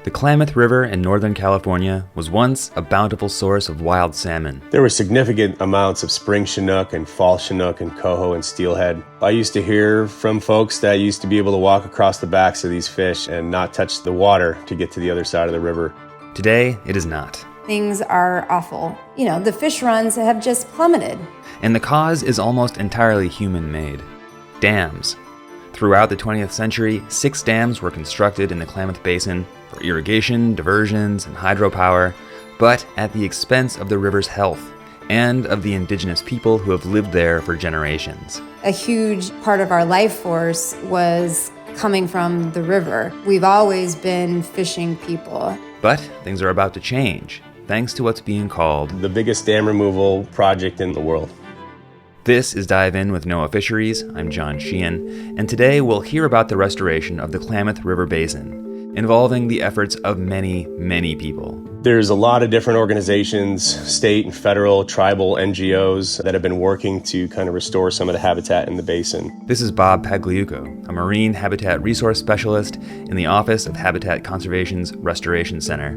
The Klamath River in Northern California was once a bountiful source of wild salmon. There were significant amounts of spring Chinook and fall Chinook and coho and steelhead. I used to hear from folks that used to be able to walk across the backs of these fish and not touch the water to get to the other side of the river. Today, it is not. Things are awful. The fish runs have just plummeted. And the cause is almost entirely human-made. Dams. Throughout the 20th century, 6 dams were constructed in the Klamath Basin for irrigation, diversions, and hydropower, but at the expense of the river's health and of the indigenous people who have lived there for generations. A huge part of our life force was coming from the river. We've always been fishing people. But things are about to change, thanks to what's being called the biggest dam removal project in the world. This is Dive In with NOAA Fisheries. I'm John Sheehan, and today we'll hear about the restoration of the Klamath River Basin, involving the efforts of many, many people. There's a lot of different organizations, state and federal, tribal NGOs that have been working to kind of restore some of the habitat in the basin. This is Bob Pagliuco, a marine habitat resource specialist in the Office of Habitat Conservation's Restoration Center.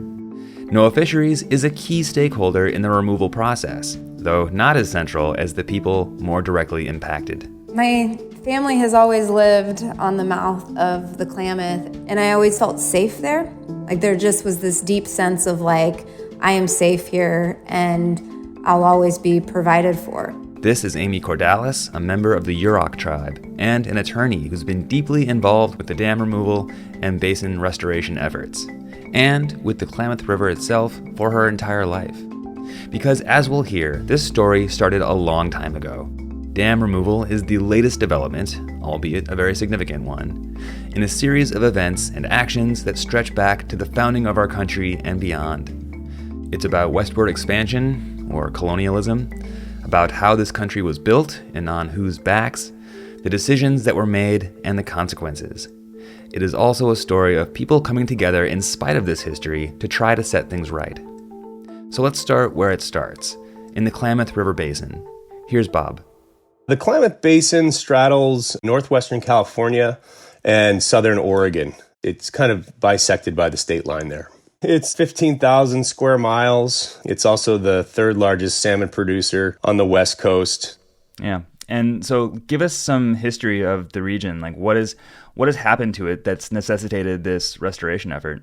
NOAA Fisheries is a key stakeholder in the removal process, though not as central as the people more directly impacted. My family has always lived on the mouth of the Klamath, and I always felt safe there. There just was this deep sense of I am safe here and I'll always be provided for. This is Amy Cordalis, a member of the Yurok tribe and an attorney who's been deeply involved with the dam removal and basin restoration efforts, and with the Klamath River itself for her entire life. Because as we'll hear, this story started a long time ago. Dam removal is the latest development, albeit a very significant one, in a series of events and actions that stretch back to the founding of our country and beyond. It's about westward expansion, or colonialism, about how this country was built and on whose backs, the decisions that were made, and the consequences. It is also a story of people coming together in spite of this history to try to set things right. So let's start where it starts, in the Klamath River Basin. Here's Bob. The Klamath Basin straddles northwestern California and southern Oregon. It's kind of bisected by the state line there. It's 15,000 square miles. It's also the third largest salmon producer on the West Coast. Yeah. And so give us some history of the region. What has happened to it that's necessitated this restoration effort?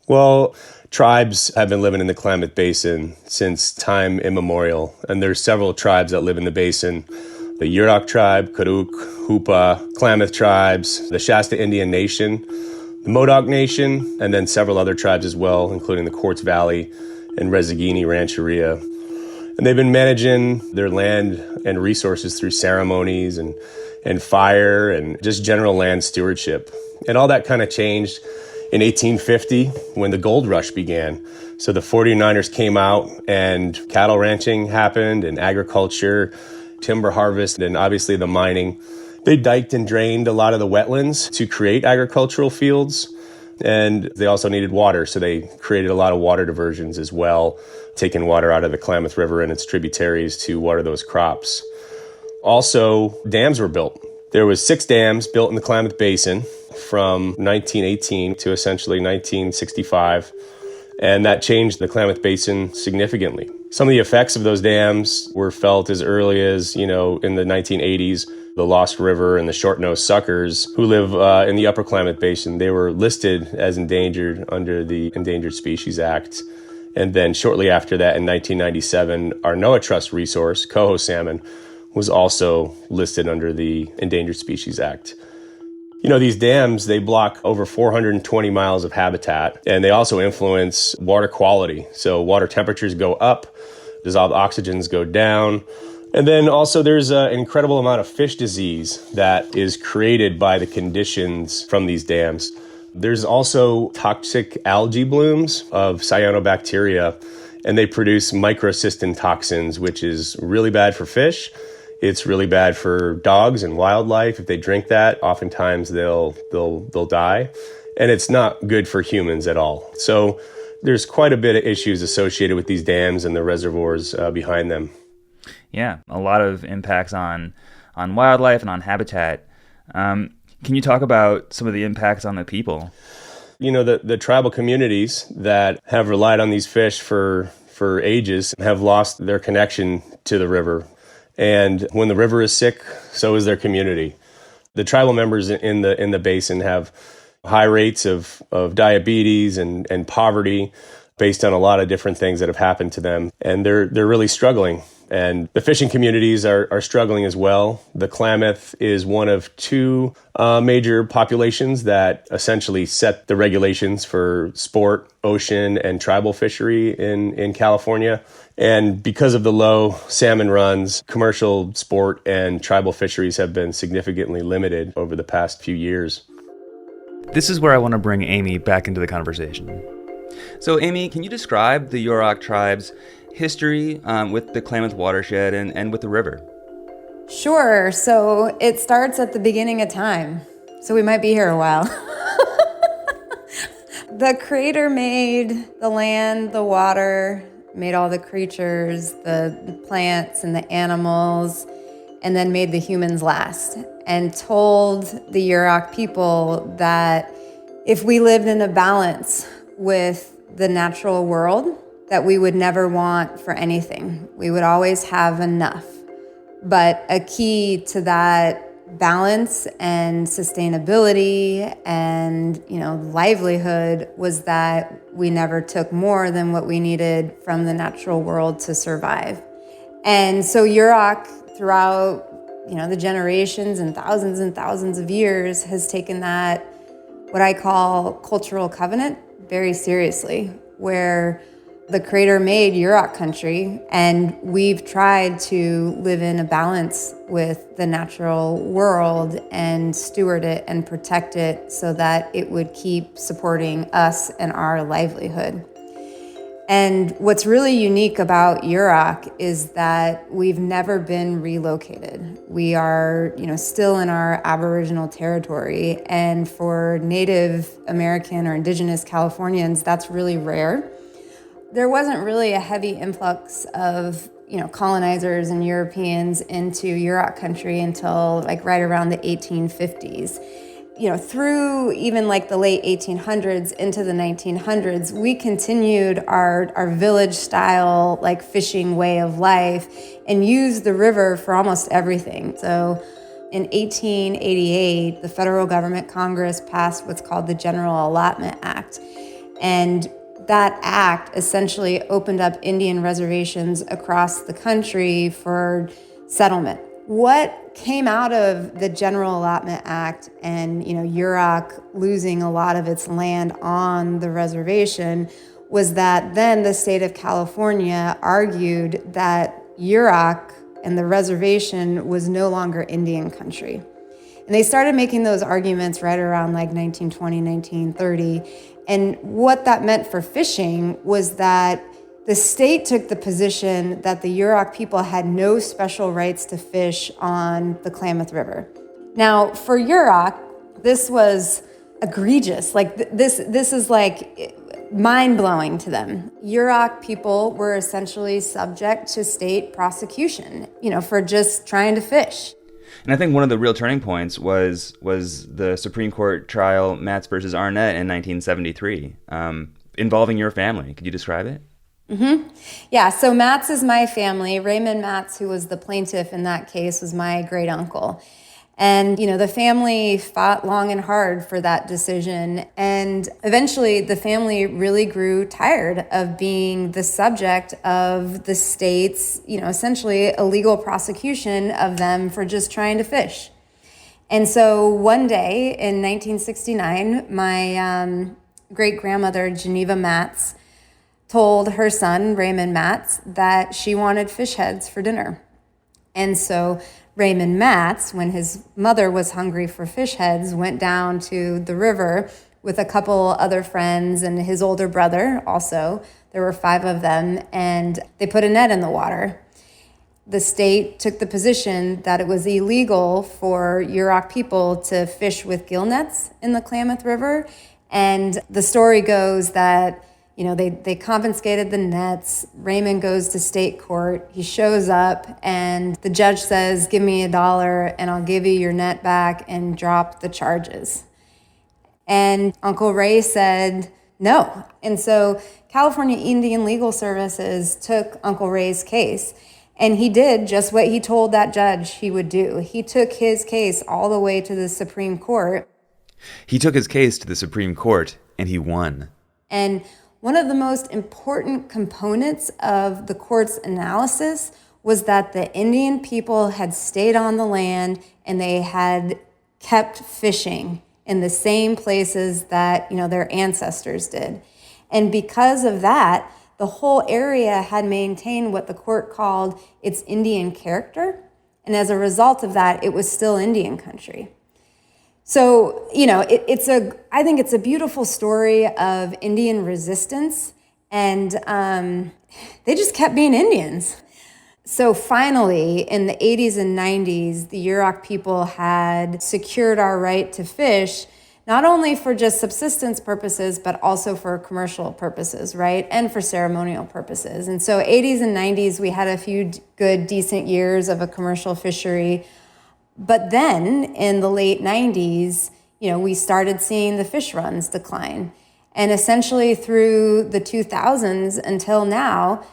Well, tribes have been living in the Klamath Basin since time immemorial, and there's several tribes that live in the basin. The Yurok tribe, Chinook, Hupa, Klamath tribes, the Shasta Indian Nation, the Modoc Nation, and then several other tribes as well, including the Quartz Valley and Rezagini Rancheria. And they've been managing their land and resources through ceremonies and fire and just general land stewardship. And all that kind of changed in 1850 when the gold rush began. So the 49ers came out and cattle ranching happened and agriculture, timber harvest, and obviously the mining. They diked and drained a lot of the wetlands to create agricultural fields. And they also needed water, so they created a lot of water diversions as well, taking water out of the Klamath River and its tributaries to water those crops. Also, dams were built. There was 6 dams built in the Klamath Basin from 1918 to essentially 1965, and that changed the Klamath Basin significantly. Some of the effects of those dams were felt as early as, in the 1980s. The Lost River and the short-nosed suckers who live in the upper Klamath Basin, they were listed as endangered under the Endangered Species Act. And then shortly after that, in 1997, our NOAA Trust resource, coho salmon, was also listed under the Endangered Species Act. These dams, they block over 420 miles of habitat, and they also influence water quality. So water temperatures go up, dissolved oxygens go down. And then also there's an incredible amount of fish disease that is created by the conditions from these dams. There's also toxic algae blooms of cyanobacteria, and they produce microcystin toxins, which is really bad for fish. It's really bad for dogs and wildlife. If they drink that, oftentimes they'll die. And it's not good for humans at all. So there's quite a bit of issues associated with these dams and the reservoirs behind them. Yeah, a lot of impacts on wildlife and on habitat. Can you talk about some of the impacts on the people? The tribal communities that have relied on these fish for ages have lost their connection to the river. And when the river is sick, so is their community. The tribal members in the basin have high rates of diabetes and poverty based on a lot of different things that have happened to them. And they're really struggling. And the fishing communities are struggling as well. The Klamath is one of two major populations that essentially set the regulations for sport, ocean, and tribal fishery in California. And because of the low salmon runs, commercial sport and tribal fisheries have been significantly limited over the past few years. This is where I want to bring Amy back into the conversation. So Amy, can you describe the Yurok tribe's history with the Klamath watershed and with the river? Sure. So it starts at the beginning of time. So we might be here a while. The Creator made the land, the water, made all the creatures, the plants and the animals, and then made the humans last, and told the Yurok people that if we lived in a balance with the natural world, that we would never want for anything. We would always have enough. But a key to that balance and sustainability and, livelihood was that we never took more than what we needed from the natural world to survive. And so Yurok, throughout, the generations and thousands of years, has taken that, what I call cultural covenant, very seriously, where the Creator made Yurok country, and we've tried to live in a balance with the natural world and steward it and protect it so that it would keep supporting us and our livelihood. And what's really unique about Yurok is that we've never been relocated. We are, still in our Aboriginal territory, and for Native American or Indigenous Californians, that's really rare. There wasn't really a heavy influx of, colonizers and Europeans into Yurok country until right around the 1850s. Through even the late 1800s into the 1900s, we continued our village style fishing way of life and used the river for almost everything. So in 1888, the federal government Congress passed what's called the General Allotment Act. And that act essentially opened up Indian reservations across the country for settlement. What came out of the General Allotment Act and, Yurok losing a lot of its land on the reservation was that then the state of California argued that Yurok and the reservation was no longer Indian country. And they started making those arguments right around 1920, 1930. And what that meant for fishing was that the state took the position that the Yurok people had no special rights to fish on the Klamath River. Now, for Yurok, this was egregious. This is mind-blowing to them. Yurok people were essentially subject to state prosecution, for just trying to fish. And I think one of the real turning points was the Supreme Court trial Matz versus Arnett in 1973, involving your family. Could you describe it? Mm-hmm. Yeah, so Matz is my family. Raymond Matz, who was the plaintiff in that case, was my great uncle. And, the family fought long and hard for that decision. And eventually the family really grew tired of being the subject of the state's, essentially illegal prosecution of them for just trying to fish. And so one day in 1969, my great-grandmother, Geneva Matz, told her son, Raymond Matz, that she wanted fish heads for dinner. And so Raymond Matz, when his mother was hungry for fish heads, went down to the river with a couple other friends and his older brother also. There were 5 of them, and they put a net in the water. The state took the position that it was illegal for Yurok people to fish with gill nets in the Klamath River. And the story goes that they confiscated the nets. Raymond goes to state court. He shows up, and the judge says, "Give me $1 and I'll give you your net back and drop the charges." And Uncle Ray said no. And so California Indian Legal Services took Uncle Ray's case. And he did just what he told that judge he would do. He took his case all the way to the Supreme Court. He took his case to the Supreme Court, and he won. And one of the most important components of the court's analysis was that the Indian people had stayed on the land and they had kept fishing in the same places that, their ancestors did. And because of that, the whole area had maintained what the court called its Indian character. And as a result of that, it was still Indian country. So, I think it's a beautiful story of Indian resistance, and they just kept being Indians. So finally, in the 80s and 90s, the Yurok people had secured our right to fish, not only for just subsistence purposes, but also for commercial purposes, right? And for ceremonial purposes. And so 80s and 90s, we had a few good, decent years of a commercial fishery. But then in the late 90s, we started seeing the fish runs decline. And essentially through the 2000s until now,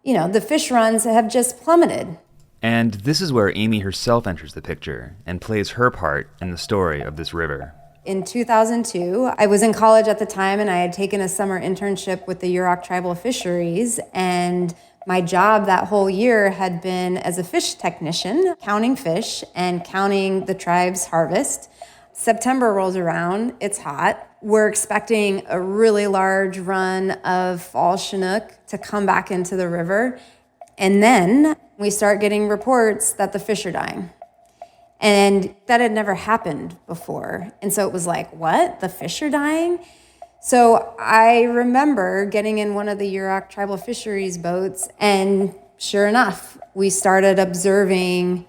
the fish runs have just plummeted. And this is where Amy herself enters the picture and plays her part in the story of this river. In 2002, I was in college at the time, and I had taken a summer internship with the Yurok Tribal Fisheries, and my job that whole year had been as a fish technician, counting fish and counting the tribe's harvest. September rolls around, it's hot. We're expecting a really large run of fall Chinook to come back into the river. And then we start getting reports that the fish are dying. And that had never happened before. And so it was like, what? The fish are dying? So I remember getting in one of the Yurok Tribal Fisheries boats, and sure enough, we started observing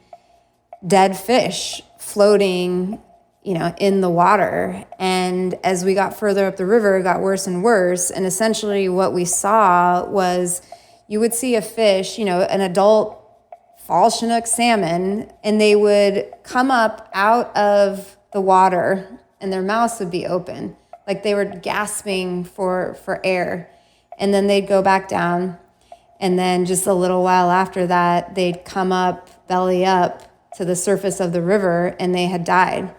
dead fish floating, in the water. And as we got further up the river, it got worse and worse. And essentially what we saw was you would see a fish, an adult fall Chinook salmon, and they would come up out of the water and their mouths would be open, like they were gasping for air. And then they'd go back down. And then just a little while after that, they'd come up, belly up to the surface of the river, and they had died.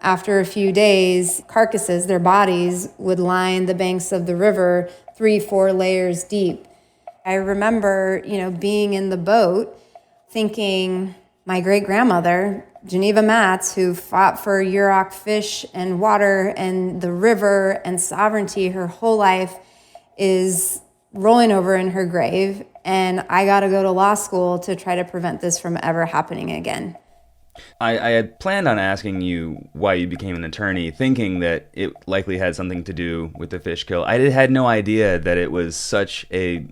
After a few days, carcasses, their bodies, would line the banks of the river 3-4 layers deep. I remember, being in the boat thinking my great-grandmother, Geneva Matz, who fought for Yurok fish and water and the river and sovereignty her whole life, is rolling over in her grave, and I got to go to law school to try to prevent this from ever happening again. I had planned on asking you why you became an attorney, thinking that it likely had something to do with the fish kill. I had no idea that it was such a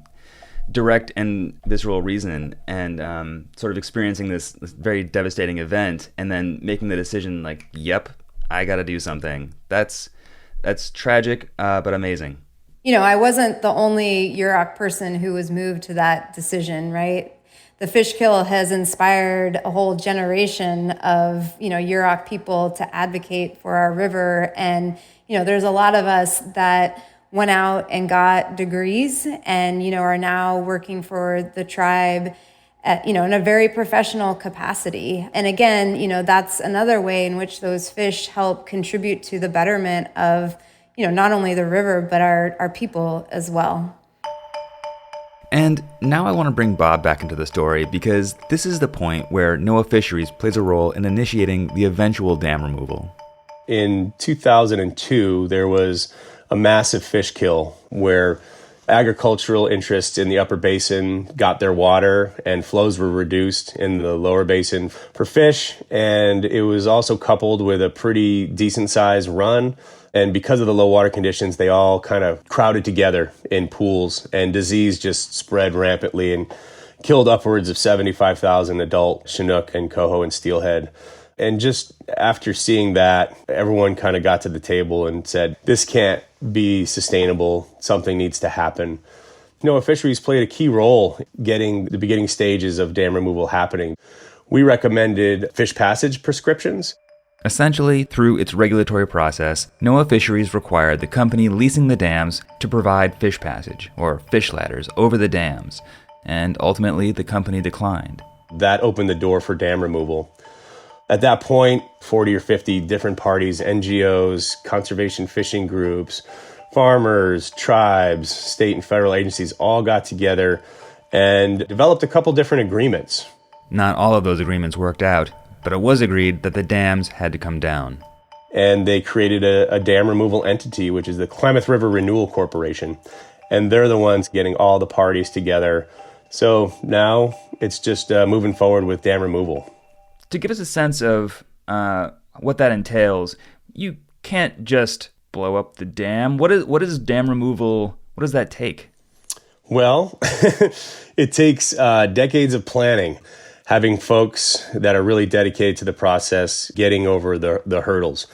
direct and visceral reason, and sort of experiencing this very devastating event and then making the decision like, yep, I got to do something. That's tragic, but amazing. I wasn't the only Yurok person who was moved to that decision, right? The fish kill has inspired a whole generation of, Yurok people to advocate for our river. And, there's a lot of us that went out and got degrees and, are now working for the tribe at, in a very professional capacity. And again, that's another way in which those fish help contribute to the betterment of, not only the river, but our people as well. And now I want to bring Bob back into the story because this is the point where NOAA Fisheries plays a role in initiating the eventual dam removal. In 2002, there was a massive fish kill where agricultural interests in the upper basin got their water and flows were reduced in the lower basin for fish. And it was also coupled with a pretty decent sized run. And because of the low water conditions, they all kind of crowded together in pools, and disease just spread rampantly and killed upwards of 75,000 adult Chinook and coho and steelhead. And just after seeing that, everyone kind of got to the table and said, this can't be sustainable. Something needs to happen. NOAA Fisheries played a key role getting the beginning stages of dam removal happening. We recommended fish passage prescriptions. Essentially, through its regulatory process, NOAA Fisheries required the company leasing the dams to provide fish passage, or fish ladders, over the dams, and ultimately the company declined. That opened the door for dam removal. At that point, 40 or 50 different parties, NGOs, conservation fishing groups, farmers, tribes, state and federal agencies all got together and developed a couple different agreements. Not all of those agreements worked out, but it was agreed that the dams had to come down. And they created a dam removal entity, which is the Klamath River Renewal Corporation. And they're the ones getting all the parties together. So now it's just moving forward with dam removal. To give us a sense of what that entails, you can't just blow up the dam. What is dam removal? What does that take? Well, it takes decades of planning, having folks that are really dedicated to the process, getting over the hurdles.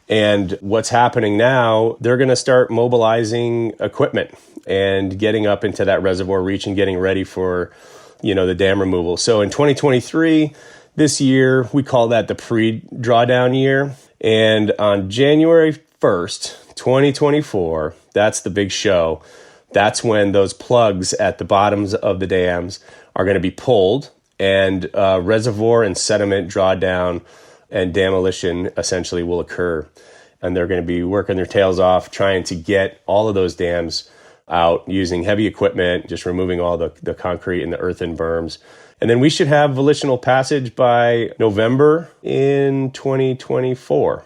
And what's happening now, they're going to start mobilizing equipment and getting up into that reservoir reach and getting ready for, the dam removal. So in 2023, this year, we call that the pre-drawdown year. And on January 1st, 2024, that's the big show. That's when those plugs at the bottoms of the dams are going to be pulled and reservoir and sediment drawdown and demolition essentially will occur. And they're going to be working their tails off trying to get all of those dams out using heavy equipment, just removing all the concrete and the earthen berms. And then we should have volitional passage by November in 2024.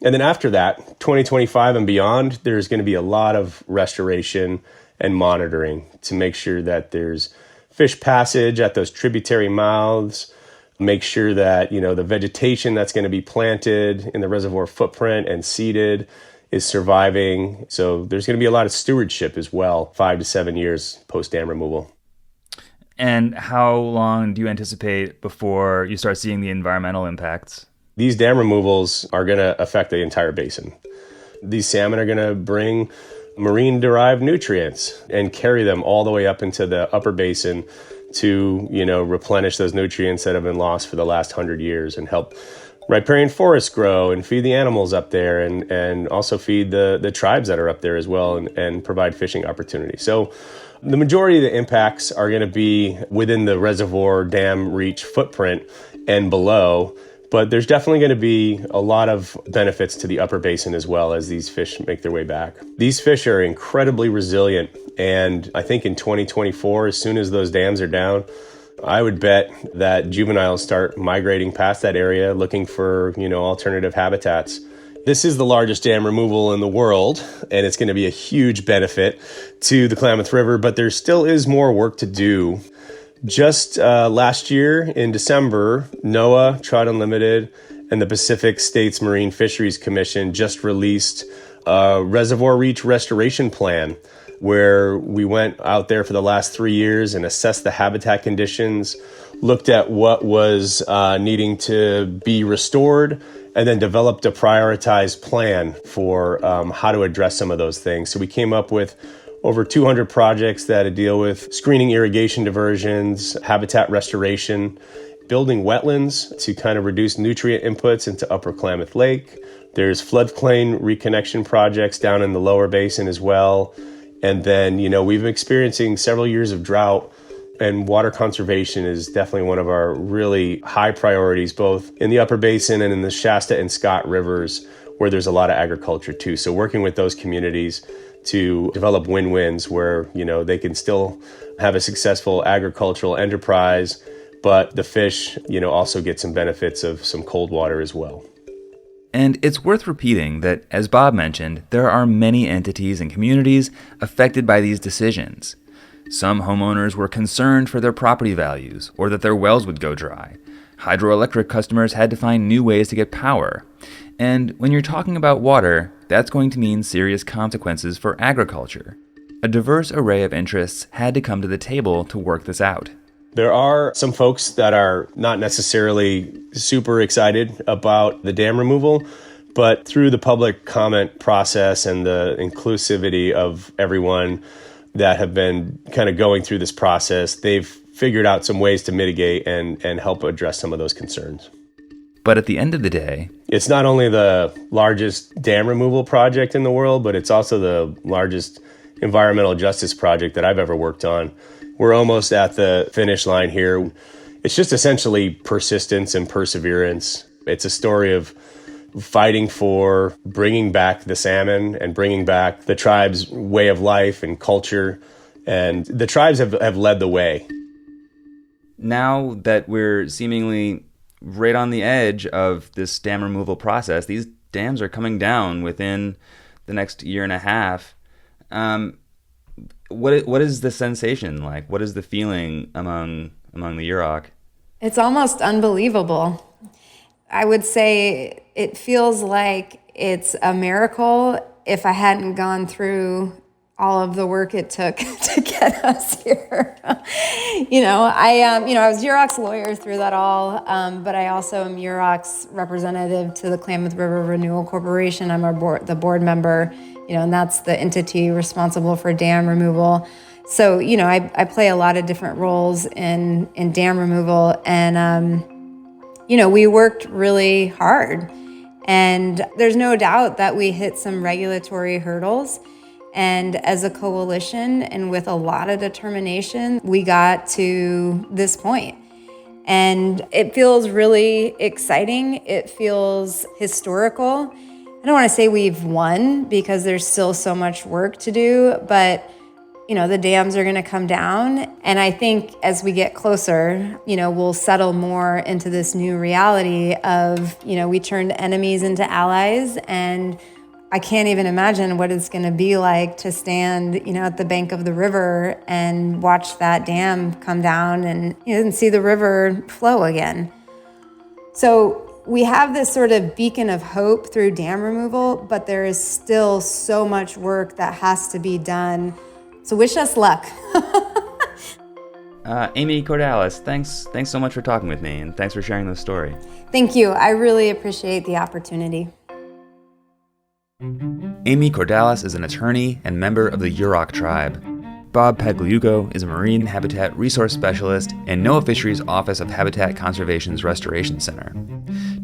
And then after that, 2025 and beyond, there's going to be a lot of restoration and monitoring to make sure that there's fish passage at those tributary mouths, make sure that, the vegetation that's going to be planted in the reservoir footprint and seeded is surviving. So there's going to be a lot of stewardship as well, 5 to 7 years post-dam removal. And how long do you anticipate before you start seeing the environmental impacts? These dam removals are going to affect the entire basin. These salmon are going to bring marine-derived nutrients and carry them all the way up into the upper basin to, replenish those nutrients that have been lost for the last 100 years and help riparian forests grow and feed the animals up there and also feed the tribes that are up there as well and provide fishing opportunities. So the majority of the impacts are going to be within the reservoir dam reach footprint and below, but there's definitely going to be a lot of benefits to the upper basin as well as these fish make their way back. These fish are incredibly resilient, and I think in 2024, as soon as those dams are down, I would bet that juveniles start migrating past that area looking for, alternative habitats. This is the largest dam removal in the world, and it's going to be a huge benefit to the Klamath River, but there still is more work to do. Just last year in December, NOAA, Trout Unlimited, and the Pacific States Marine Fisheries Commission just released a reservoir reach restoration plan where we went out there for the last 3 years and assessed the habitat conditions, looked at what was needing to be restored, and then developed a prioritized plan for how to address some of those things. So we came up with over 200 projects that deal with screening irrigation diversions, habitat restoration, building wetlands to kind of reduce nutrient inputs into Upper Klamath Lake. There's floodplain reconnection projects down in the lower basin as well. And then, we've been experiencing several years of drought, and water conservation is definitely one of our really high priorities, both in the upper basin and in the Shasta and Scott rivers, where there's a lot of agriculture too. So working with those communities to develop win-wins where, they can still have a successful agricultural enterprise, but the fish, also get some benefits of some cold water as well. And it's worth repeating that, as Bob mentioned, there are many entities and communities affected by these decisions. Some homeowners were concerned for their property values or that their wells would go dry. Hydroelectric customers had to find new ways to get power. And when you're talking about water, that's going to mean serious consequences for agriculture. A diverse array of interests had to come to the table to work this out. There are some folks that are not necessarily super excited about the dam removal, but through the public comment process and the inclusivity of everyone that have been kind of going through this process, they've figured out some ways to mitigate and help address some of those concerns. But at the end of the day, it's not only the largest dam removal project in the world, but it's also the largest environmental justice project that I've ever worked on. We're almost at the finish line here. It's just essentially persistence and perseverance. It's a story of fighting for bringing back the salmon and bringing back the tribe's way of life and culture. And the tribes have led the way. Now that we're seemingly right on the edge of this dam removal process, these dams are coming down within the next year and a half. What is the sensation like? What is the feeling among the Yurok? It's almost unbelievable. I would say it feels like it's a miracle if I hadn't gone through all of the work it took to get us here. I was Yurok's lawyer through that all, but I also am Yurok's representative to the Klamath River Renewal Corporation. I'm the board member, and that's the entity responsible for dam removal. So, I play a lot of different roles in dam removal, and we worked really hard. And there's no doubt that we hit some regulatory hurdles. And as a coalition and with a lot of determination, we got to this point. And it feels really exciting. It feels historical. I don't want to say we've won because there's still so much work to do, but the dams are going to come down. And I think as we get closer, we'll settle more into this new reality of, we turned enemies into allies. And I can't even imagine what it's going to be like to stand, at the bank of the river and watch that dam come down and see the river flow again. So we have this sort of beacon of hope through dam removal, but there is still so much work that has to be done. So wish us luck. Amy Cordalis, thanks so much for talking with me, and thanks for sharing this story. Thank you. I really appreciate the opportunity. Amy Cordalis is an attorney and member of the Yurok tribe. Bob Pagliuco is a marine habitat resource specialist in NOAA Fisheries Office of Habitat Conservation's Restoration Center.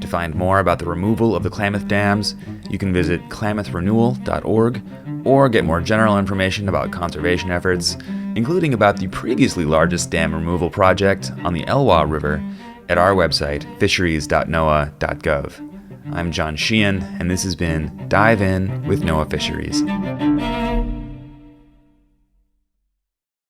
To find more about the removal of the Klamath dams, you can visit klamathrenewal.org or get more general information about conservation efforts, including about the previously largest dam removal project on the Elwha River, at our website, fisheries.noaa.gov. I'm John Sheehan, and this has been Dive In with NOAA Fisheries.